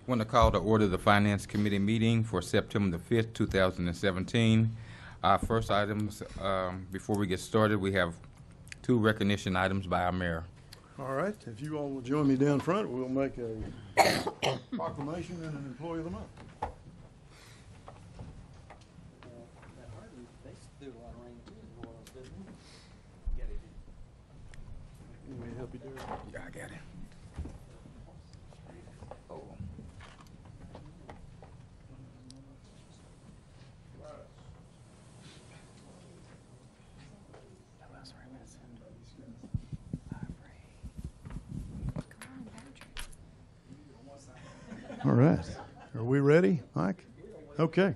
Want to call to order the Finance Committee meeting for September the 5th, 2017. Our first items, before we get started, we have two recognition items by our mayor. All right, if you all will join me down front, we'll make a proclamation and an Employee of the Month. Let me help you do it. Yeah, I got it. Oh. All right, are we ready, Mike? Okay.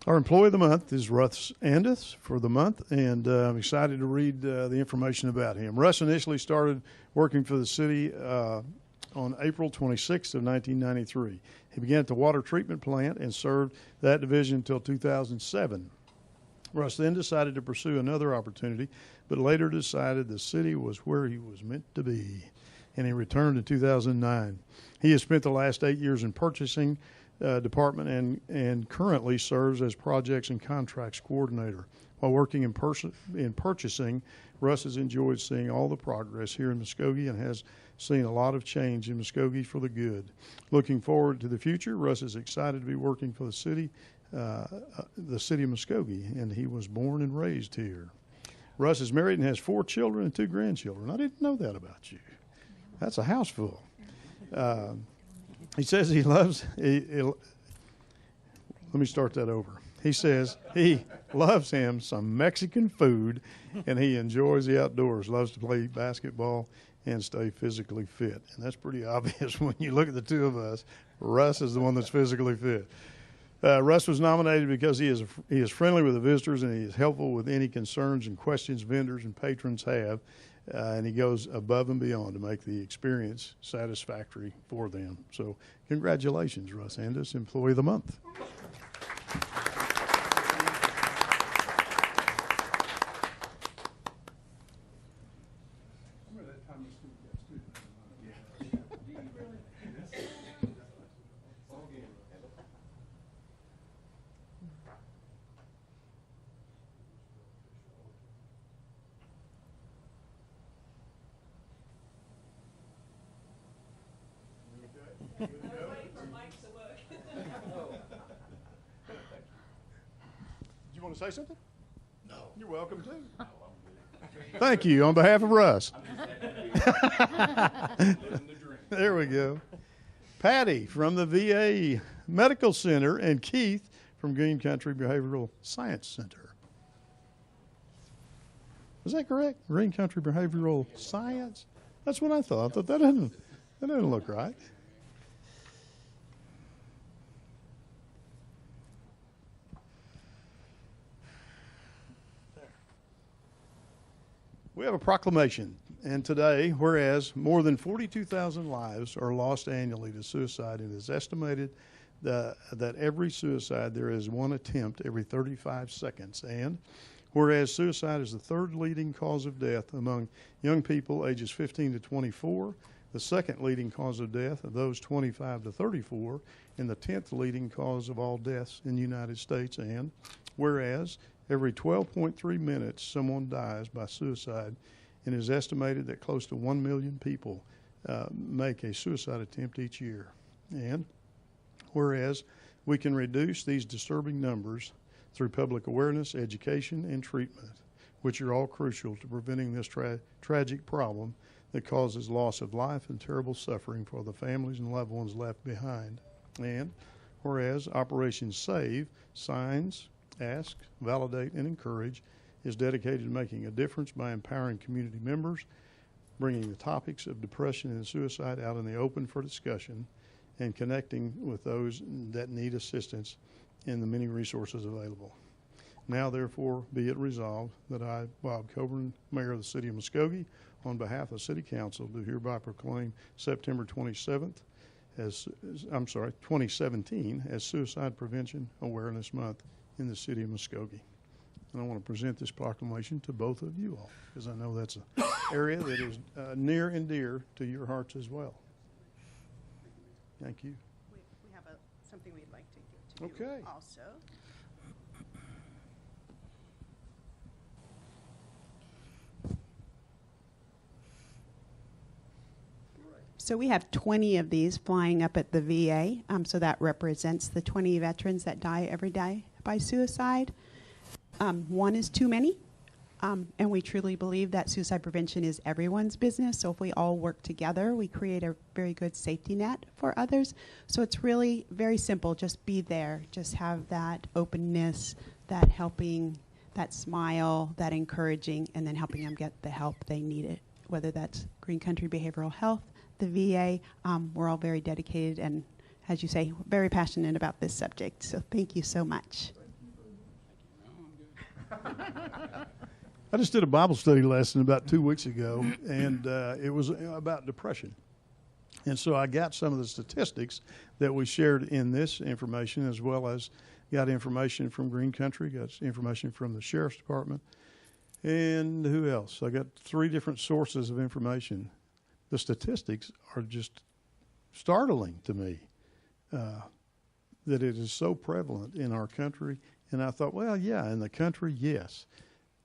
Our Employee of the Month is Russ Andis for the month, and I'm excited to read the information about him. Russ initially started working for the city on April 26th of 1993. He began at the water treatment plant and served that division until 2007. Russ then decided to pursue another opportunity, but later decided the city was where he was meant to be, and he returned in 2009. He has spent the last 8 years in purchasing department and currently serves as projects and contracts coordinator. While working in purchasing, Russ has enjoyed seeing all the progress here in Muskogee and has seen a lot of change in Muskogee for the good. Looking forward to the future, Russ is excited to be working for the city of Muskogee, and he was born and raised here. Russ is married and has 4 children and 2 grandchildren. I didn't know that about you. That's a house full. He says he loves, let me start that over. He says he loves him some Mexican food, and he enjoys the outdoors, loves to play basketball and stay physically fit. And that's pretty obvious when you look at the two of us. Russ is the one that's physically fit. Russ was nominated because he is friendly with the visitors, and he is helpful with any concerns and questions vendors and patrons have. And he goes above and beyond to make the experience satisfactory for them. So congratulations, Russ Andis, Employee of the Month. You want to say something? No. You're welcome to. No, thank you on behalf of Russ. There we go. Patty from the VA Medical Center and Keith from Green Country Behavioral Science Center. Is that correct? Green Country Behavioral Science? That's what I thought. That doesn't look right. We have a proclamation, and today, whereas more than 42,000 lives are lost annually to suicide, it is estimated that every suicide there is one attempt every 35 seconds, and whereas suicide is the 3rd leading cause of death among young people ages 15 to 24, the 2nd leading cause of death of those 25 to 34, and the 10th leading cause of all deaths in the United States, and whereas every 12.3 minutes, someone dies by suicide, and it is estimated that close to 1 million people make a suicide attempt each year. And whereas we can reduce these disturbing numbers through public awareness, education, and treatment, which are all crucial to preventing this tragic problem that causes loss of life and terrible suffering for the families and loved ones left behind. And whereas Operation SAVE, signs, ask, validate, and encourage, is dedicated to making a difference by empowering community members, bringing the topics of depression and suicide out in the open for discussion, and connecting with those that need assistance in the many resources available. Now, therefore, be it resolved that I, Bob Coburn, Mayor of the City of Muskogee, on behalf of City Council, do hereby proclaim September 2017 as Suicide Prevention Awareness Month in the City of Muskogee. And I want to present this proclamation to both of you all, because I know that's an area that is near and dear to your hearts as well. Thank you. We have something we'd like to do Okay. also. So we have 20 of these flying up at the VA. So that represents the 20 veterans that die every day by suicide. One is too many. And we truly believe that suicide prevention is everyone's business. So if we all work together, we create a very good safety net for others. So it's really very simple. Just be there. Just have that openness, that helping, that smile, that encouraging, and then helping them get the help they need it. Whether that's Green Country Behavioral Health, the VA, we're all very dedicated and, as you say, very passionate about this subject. So thank you so much. I just did a Bible study lesson about 2 weeks ago, and it was about depression. And so I got some of the statistics that we shared in this information, as well as got information from Green Country, got information from the Sheriff's Department, and who else? I got 3 different sources of information. The statistics are just startling to me, that it is so prevalent in our country. And I thought, well, yeah, in the country, yes.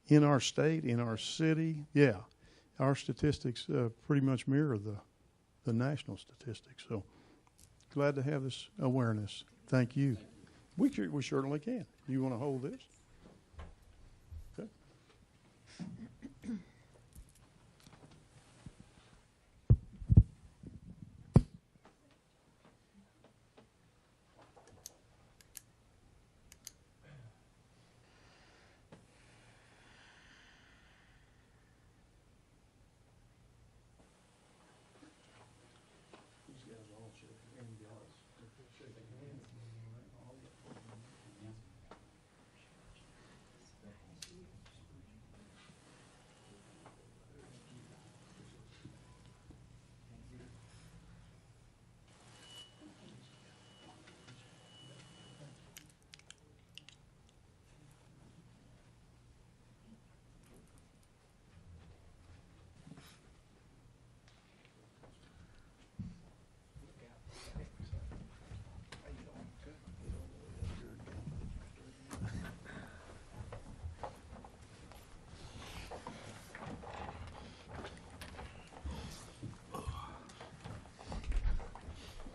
In our state, in our city, yeah. Our statistics pretty much mirror the national statistics. So glad to have this awareness. Thank you. We certainly can. You want to hold this? Okay.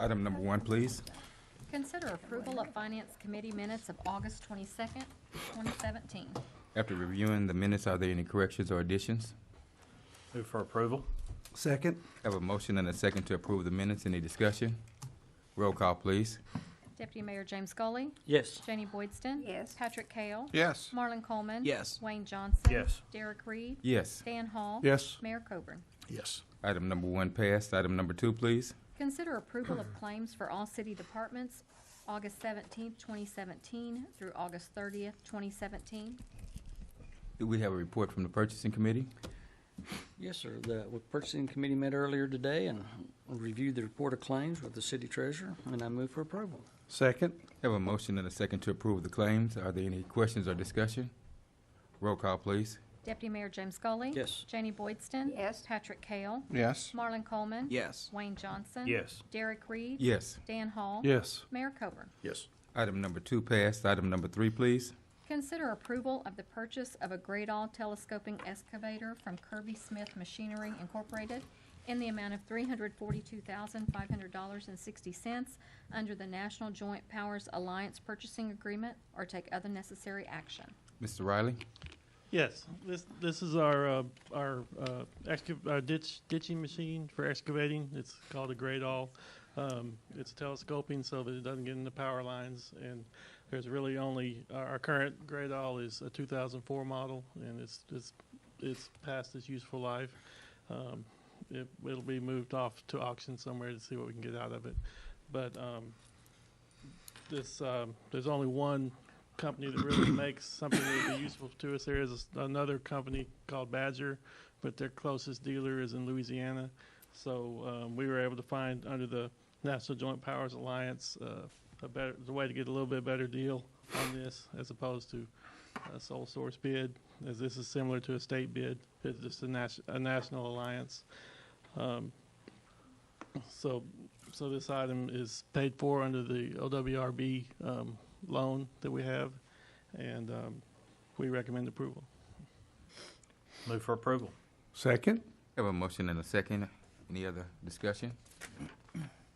Item number 1, please. Consider approval of Finance Committee minutes of August 22nd, 2017. After reviewing the minutes, are there any corrections or additions? Move for approval. Second. Have a motion and a second to approve the minutes. Any discussion? Roll call, please. Deputy Mayor James Scully. Yes. Janie Boydston. Yes. Patrick Kale. Yes. Marlon Coleman. Yes. Wayne Johnson. Yes. Derek Reed. Yes. Dan Hall. Yes. Mayor Coburn. Yes. Item number 1 passed. Item number 2, please. Consider approval of claims for all city departments August 17th, 2017 through August 30th, 2017. Do we have a report from the purchasing committee? Yes, sir. The purchasing committee met earlier today and reviewed the report of claims with the city treasurer, and I move for approval. Second. Have a motion and a second to approve the claims. Are there any questions or discussion? Roll call, please. Deputy Mayor James Scully. Yes. Janie Boydston. Yes. Patrick Kale. Yes. Marlon Coleman. Yes. Wayne Johnson. Yes. Derek Reed. Yes. Dan Hall. Yes. Mayor Coburn. Yes. Item number 2 passed. Item number 3, please. Consider approval of the purchase of a Gradall telescoping excavator from Kirby Smith Machinery Incorporated in the amount of $342,500.60 under the National Joint Powers Alliance Purchasing Agreement, or take other necessary action. Mr. Riley? Yes, this is our ditching machine for excavating. It's called a Gradall. It's telescoping so that it doesn't get in the power lines, and there's really only our current Gradall is a 2004 model, and it's past its useful life. It'll be moved off to auction somewhere to see what we can get out of it. But there's only one company that really makes something that would be useful to us. There is another company called Badger, but their closest dealer is in Louisiana. So we were able to find under the National Joint Powers Alliance the way to get a little bit better deal on this as opposed to a sole source bid, as this is similar to a state bid. It's just a national alliance. So So this item is paid for under the OWRB loan that we have, and we recommend approval. Move for approval. Second. Have a motion and a second. Any other discussion?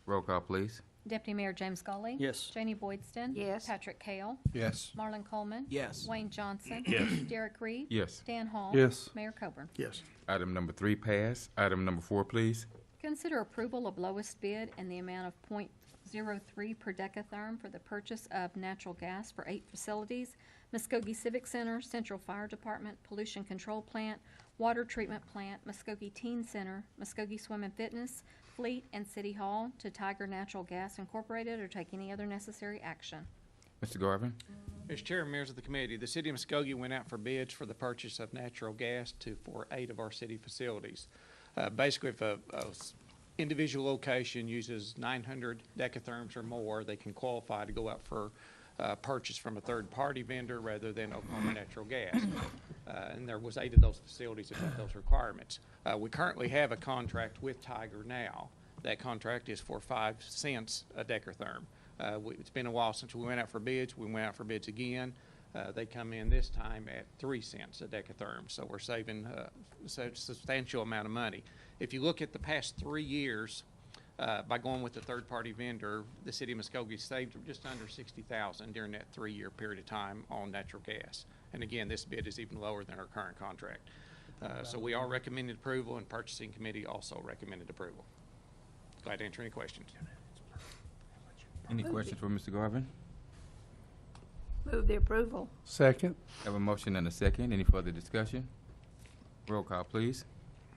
Roll call, please. Deputy Mayor James Scully. Yes. Janie Boydston. Yes. Patrick Kale. Yes. Marlon Coleman. Yes. Wayne Johnson. Yes. Derek Reed. Yes. Dan Hall. Yes. Mayor Coburn. Yes. Item number 3 passed. Item number 4, please. Consider approval of lowest bid in the amount of .03 per decatherm for the purchase of natural gas for 8 facilities: Muskogee Civic Center, Central Fire Department, Pollution Control Plant, Water Treatment Plant, Muskogee Teen Center, Muskogee Swim and Fitness, Fleet, and City Hall to Tiger Natural Gas Incorporated, or take any other necessary action. Mr. Garvin? Mr. Chair, members of the committee, the city of Muskogee went out for bids for the purchase of natural gas for 8 of our city facilities. Basically, if a individual location uses 900 decatherms or more, they can qualify to go out for purchase from a third-party vendor rather than Oklahoma Natural Gas. And there was 8 of those facilities that met those requirements. We currently have a contract with Tiger now. That contract is for 5 cents a decatherm. It's been a while since we went out for bids. We went out for bids again. They come in this time at 3 cents a decatherm, so we're saving a substantial amount of money. If you look at the past 3 years, by going with the third-party vendor, the city of Muskogee saved just under $60,000 during that 3-year period of time on natural gas. And again, this bid is even lower than our current contract. So we are recommending approval, and purchasing committee also recommended approval. Glad to answer any questions. Any questions for Mr. Garvin? Move the approval. Second. Have a motion and a second. Any further discussion? Roll call, please.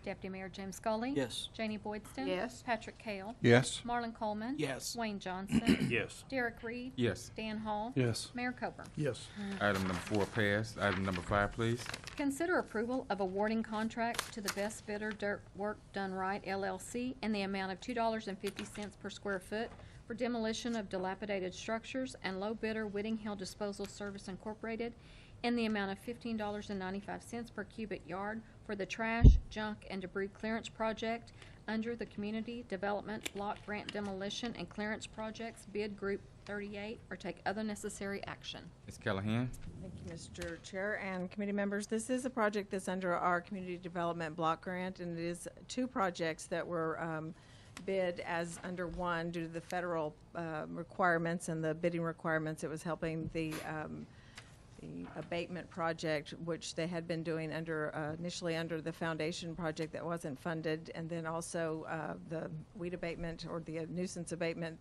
Deputy Mayor James Scully. Yes. Janie Boydston. Yes. Patrick Kale. Yes. Marlon Coleman. Yes. Wayne Johnson. Yes. Derek Reed. Yes. Dan Hall. Yes. Mayor Coburn. Yes. Item number 4 passed. Item number 5, please. Consider approval of awarding contract to the best bidder, Dirt Work Done Right LLC, in the amount of $2.50 per square foot for demolition of dilapidated structures, and low bidder, Whitting Hill Disposal Service Incorporated, in the amount of $15.95 per cubic yard for the trash, junk, and debris clearance project under the Community Development Block Grant Demolition and Clearance Projects Bid Group 38, or take other necessary action. Ms. Callahan? Thank you, Mr. Chair and committee members. This is a project that's under our Community Development Block Grant, and it is 2 projects that were bid as under one due to the federal requirements and the bidding requirements. It was helping the abatement project, which they had been doing under initially under the foundation project that wasn't funded, and then also the weed abatement or the nuisance abatement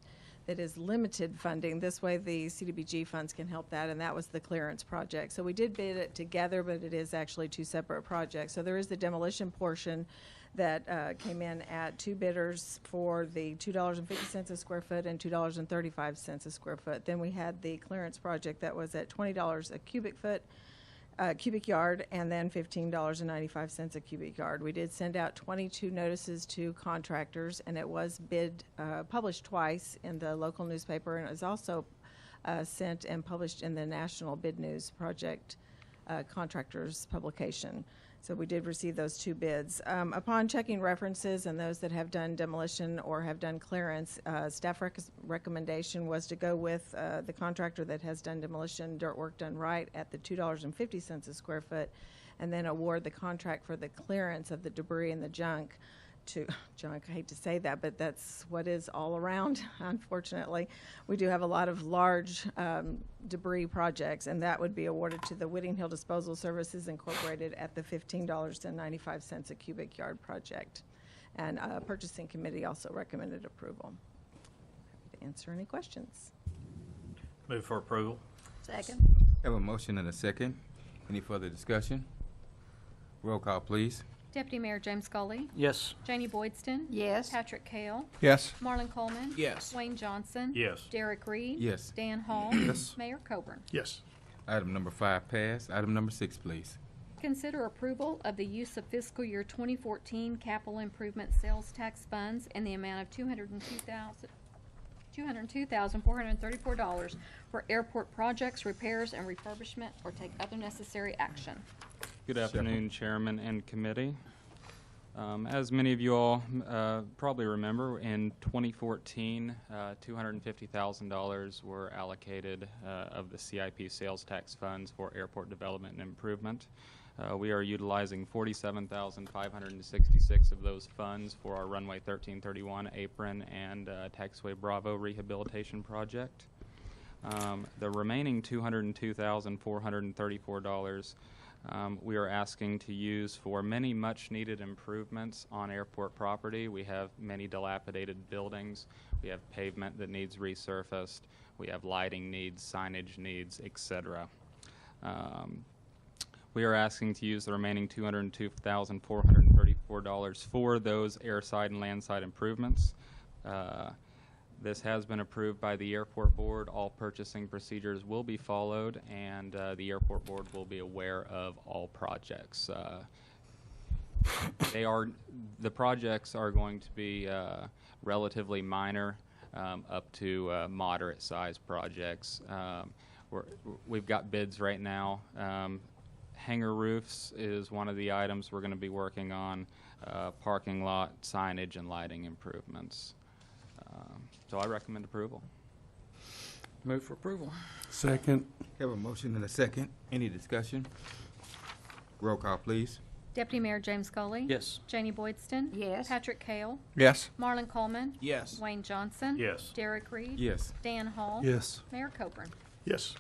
that is limited funding. This way the CDBG funds can help that, and that was the clearance project. So we did bid it together, but it is actually 2 separate projects. So there is the demolition portion that came in at 2 bidders for the $2.50 a square foot and $2.35 a square foot. Then we had the clearance project that was at $20 a cubic yard, and then $15.95 a cubic yard. We did send out 22 notices to contractors, and it was published twice in the local newspaper, and it was also sent and published in the National Bid News Project contractors publication. So we did receive those 2 bids. Upon checking references and those that have done demolition or have done clearance, staff recommendation was to go with the contractor that has done demolition, Dirt Work Done Right, at the $2.50 a square foot, and then award the contract for the clearance of the debris and the junk to junk. I hate to say that, but that's what is all around, unfortunately. We do have a lot of large debris projects, and that would be awarded to the Whitting Hill Disposal Services Incorporated at the $15.95 a cubic yard project. And purchasing committee also recommended approval. Happy to answer any questions. Move for approval. Second. Have a motion and a second. Any further discussion? Roll call, please. Deputy Mayor James Scully. Yes. Janie Boydston. Yes. Patrick Kale. Yes. Marlon Coleman. Yes. Wayne Johnson. Yes. Derek Reed. Yes. Dan Hall. Yes. Mayor Coburn. Yes. Item number 5 passed. Item number 6, please. Consider approval of the use of fiscal year 2014 capital improvement sales tax funds in the amount of $202,434 for airport projects, repairs, and refurbishment, or take other necessary action. Good afternoon, Chairman and Committee. As many of you all probably remember, in 2014, $250,000 were allocated of the CIP sales tax funds for airport development and improvement. We are utilizing $47,566 of those funds for our Runway 1331 apron and Taxiway Bravo rehabilitation project. The remaining $202,434 we are asking to use for many much-needed improvements on airport property. We have many dilapidated buildings. We have pavement that needs resurfaced. We have lighting needs, signage needs, etc. We are asking to use the remaining $202,434 for those airside and landside improvements. This has been approved by the airport board. All purchasing procedures will be followed, and the airport board will be aware of all projects. The projects are going to be relatively minor up to moderate-sized projects. We've got bids right now. Hangar roofs is one of the items we're going to be working on, parking lot, signage, and lighting improvements. So I recommend approval. Move for approval. Second. Have a motion and a second. Any discussion? Roll call, please. Deputy Mayor James Scully. Yes. Janie Boydston. Yes. Patrick Kale. Yes. Marlon Coleman. Yes. Wayne Johnson. Yes. Derek Reed. Yes. Dan Hall. Yes. Mayor Coburn. Yes.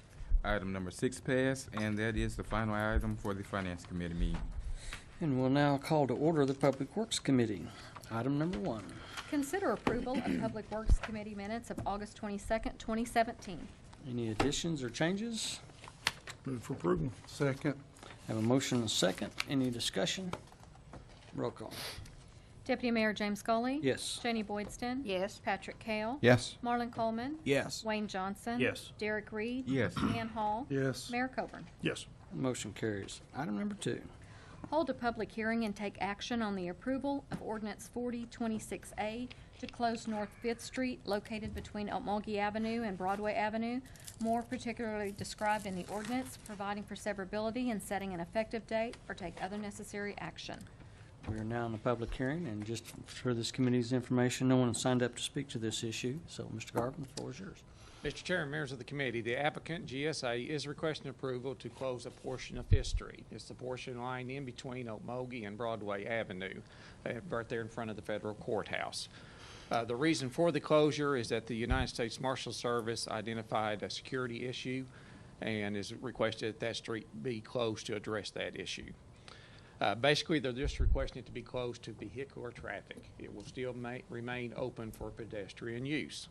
Item number 6 passed, and that is the final item for the Finance Committee meeting. And we'll now call to order the Public Works Committee. Item number 1. Consider approval of Public Works Committee minutes of August 22nd, 2017. Any additions or changes? Move for approval. Second. Have a motion and a second. Any discussion? Roll call. Deputy Mayor James Scully. Yes. Janie Boydston. Yes. Patrick Kale. Yes. Marlon Coleman. Yes. Wayne Johnson. Yes. Derek Reed. Yes. Dan Hall. Yes. Mayor Coburn. Yes. Motion carries. Item number 2. Hold a public hearing and take action on the approval of Ordinance 4026A to close North 5th Street located between Muskogee Avenue and Broadway Avenue, more particularly described in the ordinance, providing for severability and setting an effective date, or take other necessary action. We are now in the public hearing, and just for this committee's information, no one has signed up to speak to this issue. So, Mr. Garvin, the floor is yours. Mr. Chairman, members of the committee, the applicant, GSA, is requesting approval to close a portion of 5th Street. It's the portion lying in between Muskogee and Broadway Avenue, right there in front of the federal courthouse. The reason for the closure is that the United States Marshal Service identified a security issue and is requested that street be closed to address that issue. Basically, they're just requesting it to be closed to vehicular traffic. It will still remain open for pedestrian use.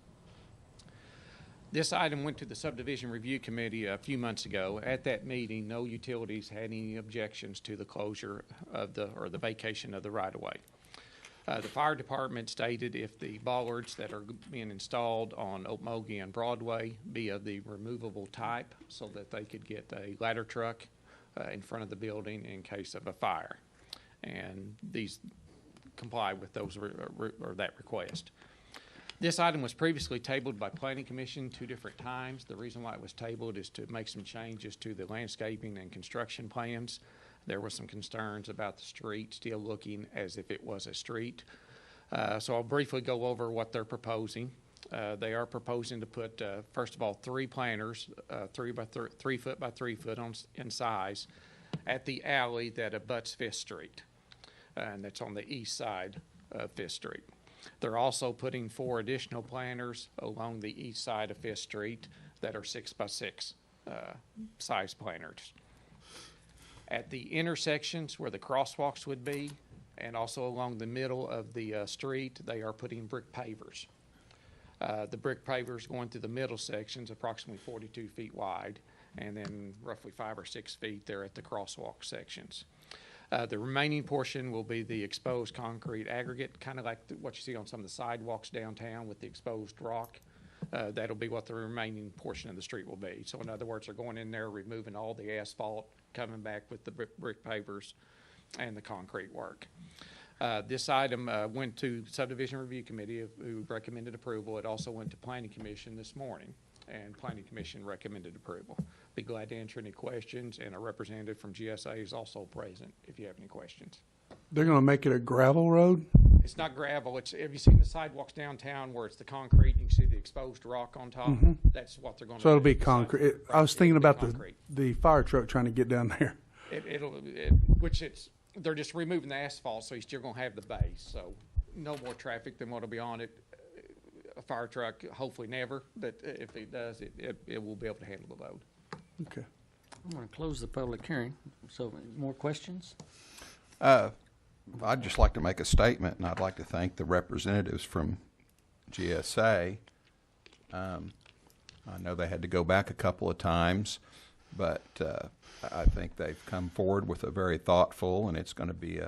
This item went to the Subdivision Review Committee a few months ago. At that meeting, no utilities had any objections to the closure of the vacation of the right-of-way. The fire department stated if the bollards that are being installed on Muskogee and Broadway be of the removable type so that they could get a ladder truck in front of the building in case of a fire. And these comply with those or that request. This item was previously tabled by Planning Commission 2 different times. The reason why it was tabled is to make some changes to the landscaping and construction plans. There were some concerns about the street still looking as if it was a street. So I'll briefly go over what they're proposing. They are proposing to put, first of all, 3 planters, 3 foot by 3 foot in size, at the alley that abuts 5th Street, and that's on the east side of 5th Street. They're also putting 4 additional planters along the east side of 5th Street that are 6 by 6 size planters. At the intersections where the crosswalks would be, and also along the middle of the street, they are putting brick pavers. The brick pavers going through the middle sections, approximately 42 feet wide, and then roughly 5 or 6 feet there at the crosswalk sections. The remaining portion will be the exposed concrete aggregate, kind of like what you see on some of the sidewalks downtown with the exposed rock. That'll be what the remaining portion of the street will be. So in other words, they're going in there, removing all the asphalt, coming back with the brick pavers and the concrete work. This item went to Subdivision Review Committee, who recommended approval. It also went to Planning Commission this morning, and Planning Commission recommended approval. Be glad to answer any questions, and a representative from GSA is also present if you have any questions. They're going to make it a gravel road? It's not gravel. Have you seen the sidewalks downtown where it's the concrete and you can see the exposed rock on top? Mhm. That's what they're going to So do. it'll be The concrete. sidewalk. I was thinking It'll be about concrete. the fire truck trying to get down there. They're just removing the asphalt, so you're still going to have the base. So no more traffic than what'll be on it. A fire truck, hopefully never, but if it does, it will be able to handle the load. Okay. I'm going to close the public hearing. So, more questions? I'd just like to make a statement, and I'd like to thank the representatives from GSA. I know they had to go back a couple of times, but I think they've come forward with a very thoughtful, and it's going to be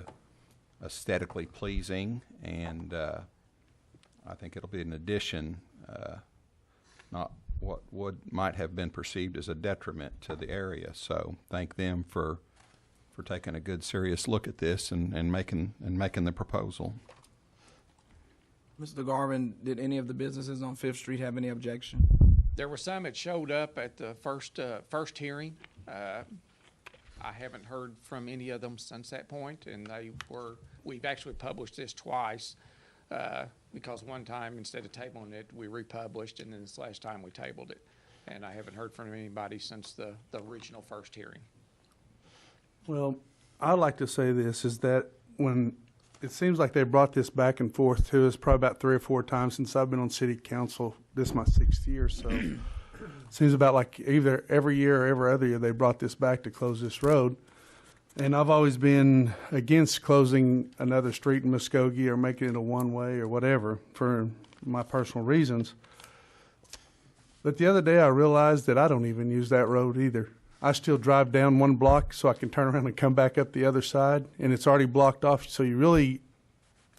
aesthetically pleasing, and I think it'll be an addition, not what might have been perceived as a detriment to the area. So thank them for taking a good, serious look at this and making the proposal. Mr. Garvin, did any of the businesses on Fifth Street have any objection? There were some that showed up at the first hearing. I haven't heard from any of them since that point, and we've actually published this twice, because one time, instead of tabling it, we republished, and then this last time we tabled it. And I haven't heard from anybody since the original first hearing. Well, I'd like to say this, is that when it seems like they brought this back and forth to us probably about 3 or 4 times since I've been on city council. This is my 6th year, so it seems about like either every year or every other year they brought this back to close this road. And I've always been against closing another street in Muskogee or making it a one-way or whatever for my personal reasons. But the other day I realized that I don't even use that road either. I still drive down 1 block so I can turn around and come back up the other side, and it's already blocked off, so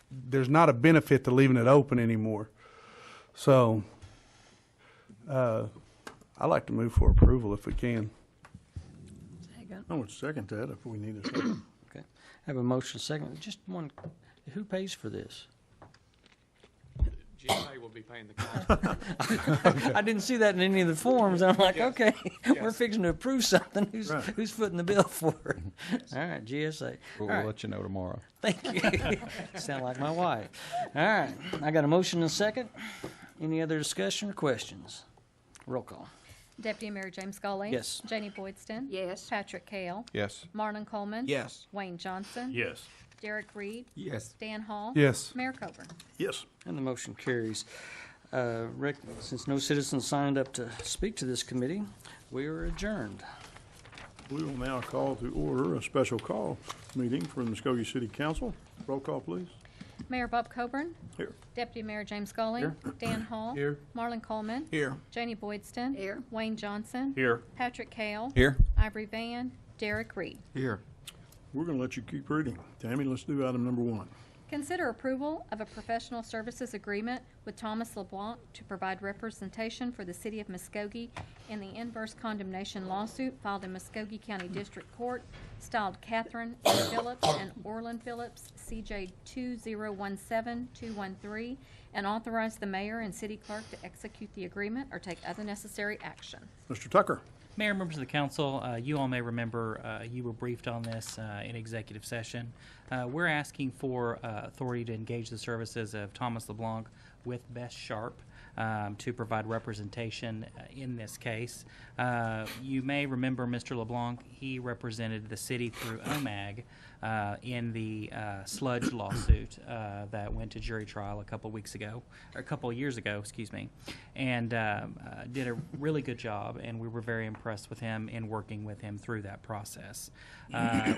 there's not a benefit to leaving it open anymore. So I'd like to move for approval if we can. I would second that if we need a second. Okay. I have a motion second. Just one, who pays for this? GSA will be paying the cost. I didn't see that in any of the forms. I'm like, Yes. okay, Yes. we're fixing to approve something. Right. Who's footing the bill for it? All right, GSA. We'll All right. let you know tomorrow. Thank you. Sound like my wife. All right, I got a motion and a second. Any other discussion or questions? Roll call. Deputy Mayor James Scully. Yes. Janie Boydston. Yes. Patrick Kale. Yes. Marlon Coleman. Yes. Wayne Johnson. Yes. Derek Reed. Yes. Dan Hall. Yes. Mayor Coburn. Yes. And the motion carries. Rick, since no citizens signed up to speak to this committee, we are adjourned. We will now call to order a special call meeting for the Muskogee City Council. Roll call, please. Mayor Bob Coburn. Here. Deputy Mayor James Scully. Here. Dan Hall. Here. Marlon Coleman. Here. Janie Boydston. Here. Wayne Johnson. Here. Patrick Kale. Here. Ivory Van. Derek Reed. Here. We're going to let you keep reading. Tammy, let's do item number 1. Consider approval of a professional services agreement with Thomas LeBlanc to provide representation for the city of Muskogee in the inverse condemnation lawsuit filed in Muskogee County District Court, styled Catherine A. Phillips and Orland Phillips, CJ 2017213, and authorize the mayor and city clerk to execute the agreement or take other necessary action. Mr. Tucker. Mayor, members of the council, you all may remember you were briefed on this in executive session. We're asking for authority to engage the services of Thomas LeBlanc with Best Sharp to provide representation in this case. You may remember Mr. LeBlanc. He represented the city through OMAG in the sludge lawsuit that went to jury trial a couple years ago, excuse me, and did a really good job, and we were very impressed with him in working with him through that process.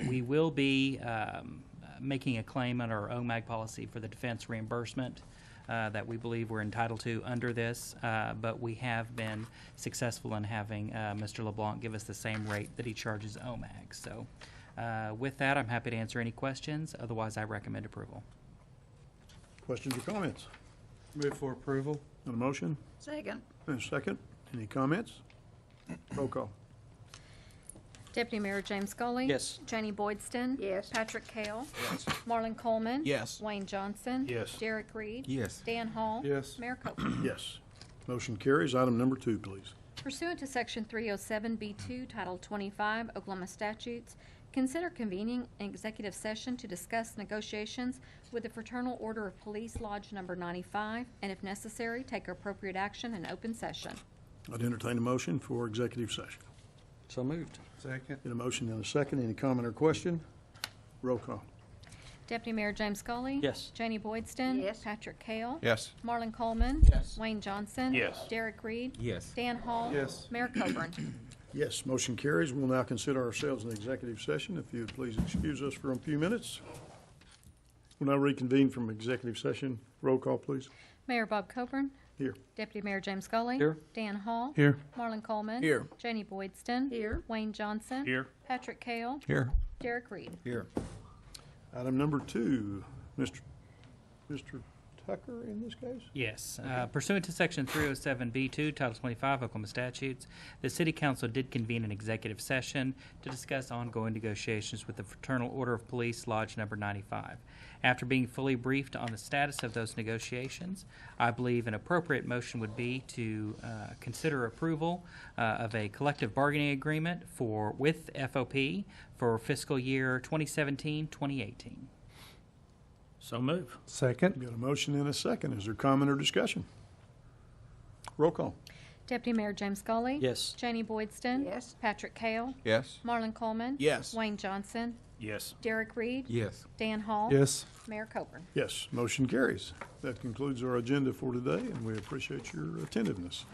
We will be making a claim under our OMAG policy for the defense reimbursement that we believe we're entitled to under this, but we have been successful in having Mr. LeBlanc give us the same rate that he charges OMAG. So with that, I'm happy to answer any questions. Otherwise, I recommend approval. Questions or comments? Move for approval. On the motion? Second. And a second. Any comments? Roll call. Deputy Mayor James Scully. Yes. Janie Boydston. Yes. Patrick Kale. Marlon Coleman. Yes. Wayne Johnson. Yes. Derek Reed. Yes. Dan Hall. Yes. Mayor Coburn. Yes. Motion carries. Item number 2, please. Pursuant to Section 307B2, Title 25, Oklahoma statutes, Consider convening an executive session to discuss negotiations with the Fraternal Order of Police Lodge Number 95, and if necessary, take appropriate action in open session. I'd entertain a motion for executive session. So moved. Second. Get a motion and a second. Any comment or question? Roll call. Deputy Mayor James Scully. Yes. Janie Boydston. Yes. Patrick Kale. Yes. Marlon Coleman. Yes. Wayne Johnson. Yes. Derek Reed. Yes. Dan Hall. Yes. Mayor Coburn. Yes, motion carries. We'll now consider ourselves in executive session. If you would please excuse us for a few minutes. We'll now reconvene from executive session. Roll call, please. Mayor Bob Coburn. Here. Deputy Mayor James Scully. Here. Dan Hall. Here. Marlon Coleman. Here. Janie Boydston. Here. Wayne Johnson. Here. Patrick Kale. Here. Derek Reed. Here. Item number 2, Mr. Tucker in this case? Yes. Pursuant to Section 307B2, Title 25 Oklahoma statutes, the City Council did convene an executive session to discuss ongoing negotiations with the Fraternal Order of Police Lodge Number 95. After being fully briefed on the status of those negotiations, I believe an appropriate motion would be to consider approval of a collective bargaining agreement with FOP for fiscal year 2017-2018. So move. Second. Got a motion and a second. Is there comment or discussion? Roll call. Deputy Mayor James Scully. Yes. Janie Boydston. Yes. Patrick Kale. Yes. Marlon Coleman. Yes. Wayne Johnson. Yes. Derek Reed. Yes. Dan Hall. Yes. Mayor Coburn. Yes, motion carries. That concludes our agenda for today, and we appreciate your attentiveness.